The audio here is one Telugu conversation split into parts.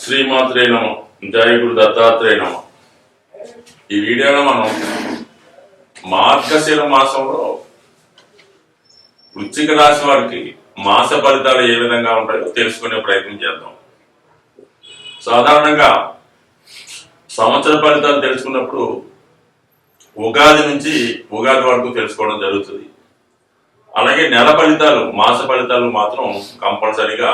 శ్రీమాత్రే నమ. జయ గురు దత్తాత్రేయ నమ. ఈ వీడియోలో మనం మార్గశిర మాసంలో వృశ్చిక రాశి వారికి మాస ఫలితాలు ఏ విధంగా ఉంటాయో తెలుసుకునే ప్రయత్నం చేద్దాం. సాధారణంగా సంవత్సర ఫలితాలు తెలుసుకున్నప్పుడు ఉగాది నుంచి ఉగాది వరకు తెలుసుకోవడం జరుగుతుంది. అలాగే నెల ఫలితాలు, మాస ఫలితాలు మాత్రం కంపల్సరీగా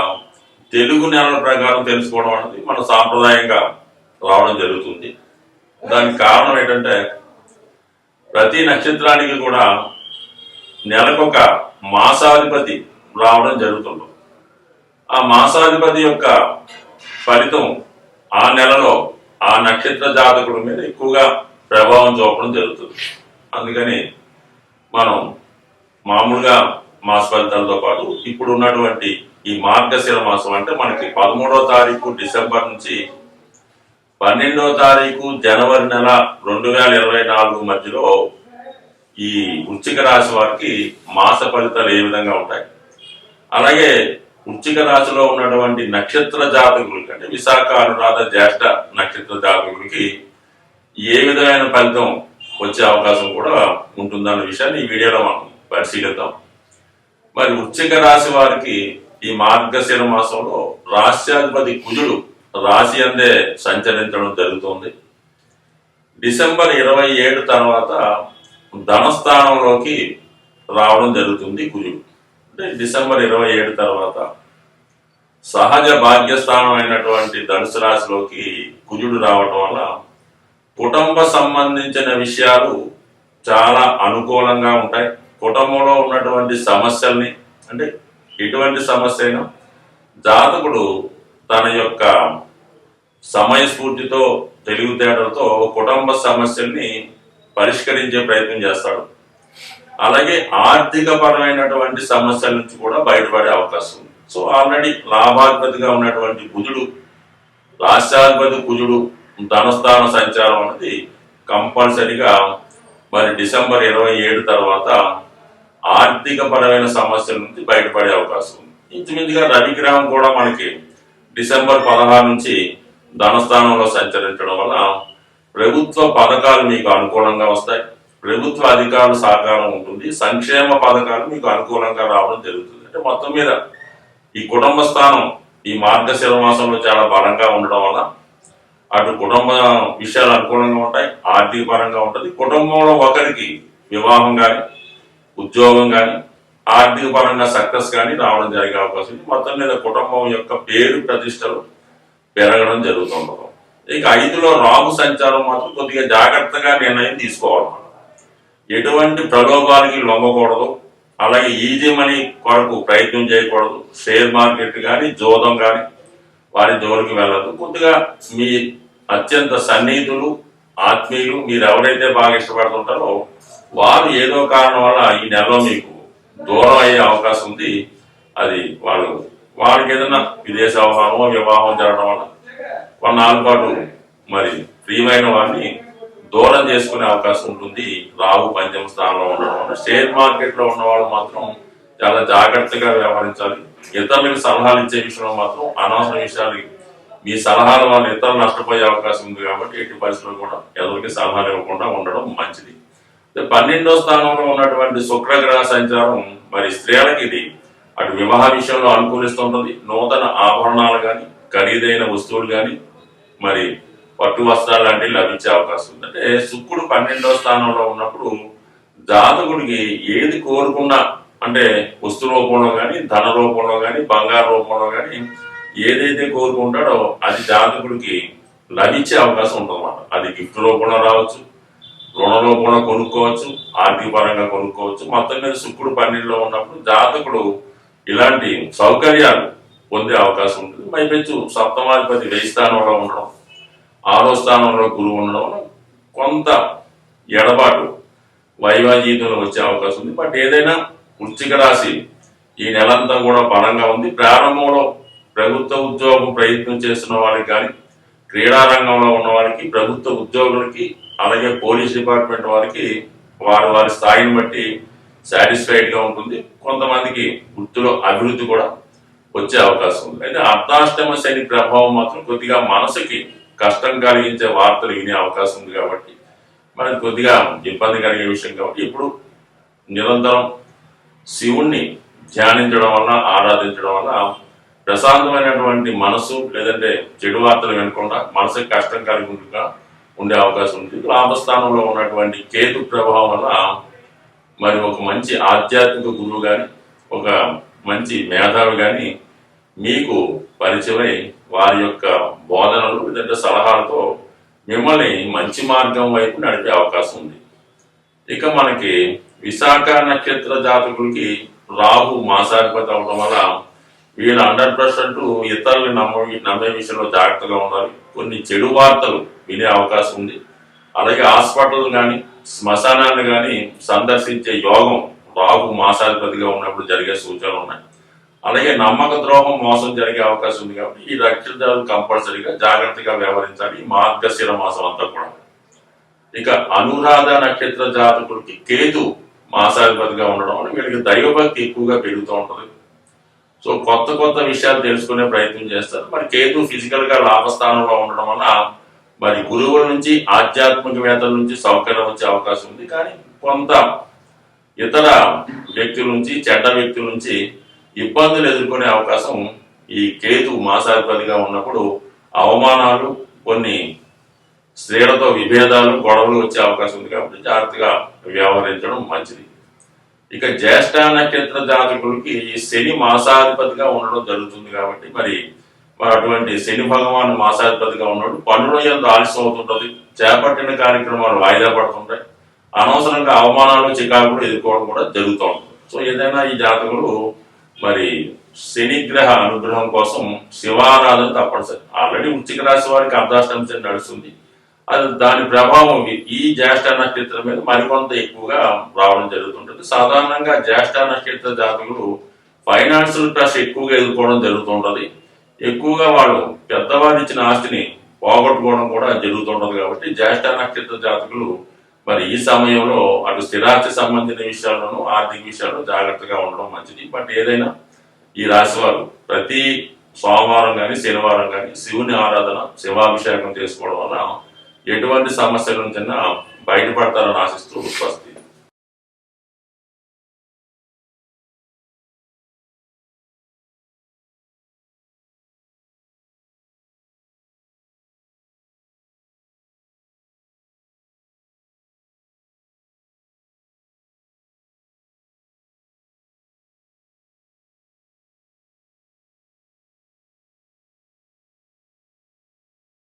తెలుగు నెలల ప్రకారం తెలుసుకోవడం అనేది మన సాంప్రదాయంగా రావడం జరుగుతుంది. దానికి కారణం ఏంటంటే ప్రతి నక్షత్రానికి కూడా నెలకొక మాసాధిపతి రావడం జరుగుతుంది. ఆ మాసాధిపతి యొక్క ఫలితం ఆ నెలలో ఆ నక్షత్ర జాతకుల మీద ఎక్కువగా ప్రభావం చూపడం జరుగుతుంది. అందుకని మనం మామూలుగా మాస ఫలితాలతో పాటు ఇప్పుడు ఉన్నటువంటి ఈ మార్గశిర మాసం అంటే మనకి 13వ తారీఖు డిసెంబర్ నుంచి 12వ తారీఖు జనవరి నెల 2024 మధ్యలో ఈ వృశ్చిక రాశి వారికి మాస ఫలితాలు ఏ విధంగా ఉంటాయి, అలాగే వృశ్చిక రాశిలో ఉన్నటువంటి నక్షత్ర జాతకులకి అంటే విశాఖ, అనురాధ, జ్యేష్ఠ నక్షత్ర జాతకులకి ఏ విధమైన ఫలితం వచ్చే అవకాశం కూడా ఉంటుందన్న విషయాన్ని ఈ వీడియోలో మనం పరిశీలిద్దాం. మరి వృశ్చిక రాశి వారికి ఈ మార్గశిర మాసంలో రాశ్యాధిపతి కుజుడు రాశి అందే సంచరించడం జరుగుతుంది. డిసెంబర్ 27 తర్వాత ధనస్థానంలోకి రావడం జరుగుతుంది కుజుడు. అంటే డిసెంబర్ 27 తర్వాత సహజ భాగ్యస్థానం అయినటువంటి ధనుసు రాశిలోకి కుజుడు రావడం వల్ల కుటుంబ సంబంధించిన విషయాలు చాలా అనుకూలంగా ఉంటాయి. కుటుంబంలో ఉన్నటువంటి సమస్యల్ని, అంటే ఎటువంటి సమస్య అయినా జాతకుడు తన యొక్క సమయస్ఫూర్తితో, తెలివితేటలతో కుటుంబ సమస్యల్ని పరిష్కరించే ప్రయత్నం చేస్తాడు. అలాగే ఆర్థిక పరమైనటువంటి సమస్యల నుంచి కూడా బయటపడే అవకాశం ఉంది. సో ఆల్రెడీ లాభాధిపతిగా ఉన్నటువంటి కుజుడు, రాష్ట్రాధిపతి కుజుడు ధనస్థాన సంచారం అనేది కంపల్సరిగా మరి డిసెంబర్ 27 తర్వాత ఆర్థిక పరమైన సమస్యల నుంచి బయటపడే అవకాశం ఉంది. ఇంచుమించుగా రవిగ్రహం కూడా మనకి డిసెంబర్ 16 నుంచి ధనస్థానంలో సంచరించడం వల్ల ప్రభుత్వ పథకాలు మీకు అనుకూలంగా వస్తాయి. ప్రభుత్వ అధికారుల సహకారం ఉంటుంది. సంక్షేమ పథకాలు మీకు అనుకూలంగా రావడం జరుగుతుంది. అంటే మొత్తం మీద ఈ కుటుంబ స్థానం ఈ మార్గశిర మాసంలో చాలా బలంగా ఉండడం వల్ల అటు కుటుంబ విషయాలు అనుకూలంగా ఉంటాయి, ఆర్థిక పరంగా ఉంటుంది. కుటుంబంలో ఒకరికి వివాహం కానీ, ఉద్యోగం కానీ, ఆర్థిక పరంగా సక్సెస్ కానీ రావడం జరిగే అవకాశం ఉంది. మొత్తం మీద కుటుంబం యొక్క పేరు ప్రతిష్టలు పెరగడం జరుగుతుండదు. ఇక 5లో రాహు సంచారం మాత్రం కొద్దిగా జాగ్రత్తగా నిర్ణయం తీసుకోవాలి. ఎటువంటి ప్రలోభాలకి లొంగకూడదు. అలాగే ఈజీ మనీ కొరకు ప్రయత్నం చేయకూడదు. షేర్ మార్కెట్ కానీ, జోదం కానీ వారి జోలికి వెళ్ళదు. కొద్దిగా మీ అత్యంత సన్నిహితులు, ఆత్మీయులు, మీరు ఎవరైతే బాగా ఇష్టపడుతుంటారో వారు ఏదో కారణం వల్ల ఈ నెలలో మీకు దూరం అయ్యే అవకాశం ఉంది. అది వాళ్ళకి ఏదైనా విదేశావహారమో, వివాహం జరగడం వల్ల కొన్నాళ్ళ పాటు మరి ప్రియమైన వారిని దూరం చేసుకునే అవకాశం ఉంటుంది. రాహు పంచమ స్థానంలో ఉండడం వల్ల షేర్ మార్కెట్ లో ఉన్న వాళ్ళు మాత్రం చాలా జాగ్రత్తగా వ్యవహరించాలి. ఇతరులకు సలహాలు ఇచ్చే విషయంలో మాత్రం అనవసర విషయాలు, మీ సలహాల వల్ల ఇతరులు నష్టపోయే అవకాశం ఉంది. కాబట్టి ఎట్టి పరిస్థితుల్లో కూడా ఎవరికి సలహాలు ఇవ్వకుండా ఉండడం మంచిది. 12వ స్థానంలో ఉన్నటువంటి శుక్రగ్రహ సంచారం మరి స్త్రీలకి ఇది అటు వివాహ విషయంలో అనుకూలిస్తుంటుంది. నూతన ఆభరణాలు కానీ, ఖరీదైన వస్తువులు కానీ, మరి పట్టు వస్త్రాలు లాంటివి లభించే అవకాశం ఉంది. అంటే శుక్రుడు 12వ స్థానంలో ఉన్నప్పుడు జాతకుడికి ఏది కోరుకున్నా, అంటే వస్తు రూపంలో కానీ, ధన రూపంలో కానీ, బంగారు రూపంలో కానీ ఏదైతే కోరుకుంటాడో అది జాతకుడికి లభించే అవకాశం ఉంటుందన్నమాట. అది గిఫ్ట్ రూపంలో రావచ్చు, రుణ రూపంలో కొనుక్కోవచ్చు, ఆర్థిక పరంగా కొనుక్కోవచ్చు. మొత్తం మీద శుక్రుడు 12లో ఉన్నప్పుడు జాతకుడు ఇలాంటి సౌకర్యాలు పొందే అవకాశం ఉంటుంది. పైపెచ్చు సప్తమాధిపతి 1000 స్థానంలో ఉండడం, 6వ స్థానంలో గురువు ఉండడం కొంత ఎడబాటు వైవాహిక జీవితంలో వచ్చే అవకాశం ఉంది. బట్ ఏదైనా వృశ్చిక రాశి ఈ నెలంతా కూడా బలంగా ఉంది. ప్రారంభంలో ప్రభుత్వ ఉద్యోగం ప్రయత్నం చేస్తున్న వాళ్ళకి కానీ, క్రీడా రంగంలో ఉన్న వారికి, ప్రభుత్వ ఉద్యోగులకి, అలాగే పోలీస్ డిపార్ట్మెంట్ వారికి వారి స్థాయిని బట్టి సాటిస్ఫైడ్ గా ఉంటుంది. కొంతమందికి వృత్తిలో అభివృద్ధి కూడా వచ్చే అవకాశం ఉంది. అయితే అర్ధాష్టమ శని ప్రభావం మాత్రం కొద్దిగా మనసుకి కష్టం కలిగించే వార్తలు వినే అవకాశం ఉంది కాబట్టి మనకి కొద్దిగా ఇబ్బంది కలిగే విషయం కాబట్టి ఇప్పుడు నిరంతరం శివుణ్ణి ధ్యానించడం వల్ల ఆరాధించడం వల్ల ప్రశాంతమైనటువంటి మనసు లేదంటే చెడు వార్తలు వినకుండా మనసుకి కష్టం కలిగి ఉండే అవకాశం ఉంది. లాభస్థానంలో ఉన్నటువంటి కేతు ప్రభావం వల్ల మరి ఒక మంచి ఆధ్యాత్మిక గురువు కానీ ఒక మంచి మేధావి కానీ మీకు పరిచయమై వారి యొక్క బోధనలు లేదంటే సలహాలతో మిమ్మల్ని మంచి మార్గం వైపు నడిపే అవకాశం ఉంది. ఇక మనకి విశాఖ నక్షత్ర జాతకులకి రాహు మాసాధిపతి అవడం వల్ల వీళ్ళు 100% ఇతరులు నమ్మే విషయంలో జాగ్రత్తగా ఉండాలి. కొన్ని చెడు వార్తలు వినే అవకాశం ఉంది. అలాగే హాస్పిటల్ కానీ శ్మశానాన్ని కానీ సందర్శించే యోగం రాహు మాసాధిపతిగా ఉన్నప్పుడు జరిగే సూచనలు ఉన్నాయి. అలాగే నమ్మక ద్రోహం మోసం జరిగే అవకాశం ఉంది కాబట్టి ఈ నక్షత్రాలు కంపల్సరీగా జాగ్రత్తగా వ్యవహరించాలి ఈ మార్గశిర మాసం అంతా కూడా. ఇక అనురాధ నక్షత్ర జాతకులకి కేతు మాసాధిపతిగా ఉండడం వల్ల వీళ్ళకి దైవభక్తి ఎక్కువగా పెరుగుతూ ఉంటుంది. సో కొత్త కొత్త విషయాలు తెలుసుకునే ప్రయత్నం చేస్తారు. మరి కేతు ఫిజికల్ గా లాభస్థానంలో ఉండడం వల్ల మరి గురువుల నుంచి ఆధ్యాత్మికవేత్తల నుంచి సౌకర్యం వచ్చే అవకాశం ఉంది. కానీ కొంత ఇతర వ్యక్తుల నుంచి చెడ్డ వ్యక్తుల నుంచి ఇబ్బందులు ఎదుర్కొనే అవకాశం ఈ కేతు మాసాధిపతిగా ఉన్నప్పుడు అవమానాలు కొన్ని స్త్రీలతో విభేదాలు గొడవలు వచ్చే అవకాశం ఉంది కాబట్టి జాగ్రత్తగా వ్యవహరించడం మంచిది. ఇక జ్యేష్ఠ నక్షత్ర జాతకులకి శని మాసాధిపతిగా ఉండడం జరుగుతుంది కాబట్టి మరి అటువంటి శని భగవాన్ మాసాధిపతిగా ఉన్నాడు పనుల యందు ఆలస్యం అవుతుంటది, చేపట్టిన కార్యక్రమాలు వాయిదా పడుతుంటాయి, అనవసరంగా అవమానాలు చికాకులు ఎదుర్కోవడం కూడా జరుగుతూ ఉంటుంది. సో ఏదైనా ఈ జాతకులు మరి శనిగ్రహ అనుగ్రహం కోసం శివారాధన తప్పనిసరి. ఆల్రెడీ వృశ్చిక రాశి వారికి అర్ధాష్టమ శని నడుస్తుంది. అది దాని ప్రభావం ఈ జ్యేష్ఠ నక్షత్రం మీద మరికొంత ఎక్కువగా రావడం జరుగుతుంటుంది. సాధారణంగా జ్యేష్ఠ నక్షత్ర జాతకులు ఫైనాన్షియల్ ప్రెస్ ఎక్కువగా ఎదుర్కోవడం జరుగుతుంటది. ఎక్కువగా వాళ్ళు పెద్దవారు ఇచ్చిన ఆస్తిని పోగొట్టుకోవడం కూడా జరుగుతుంటది. కాబట్టి జ్యేష్ఠ నక్షత్ర జాతకులు మరి ఈ సమయంలో అటు స్థిరాస్తి సంబంధించిన విషయాల్లోనూ ఆర్థిక విషయాల్లో జాగ్రత్తగా ఉండడం మంచిది. బట్ ఏదైనా ఈ రాశి వారు ప్రతి సోమవారం కానీ శనివారం కానీ శివుని ఆరాధన శివాభిషేకం చేసుకోవడం వల్ల ఎటువంటి సమస్యల నుంచి బయటపడతారని ఆశిస్తూ స్వస్తి.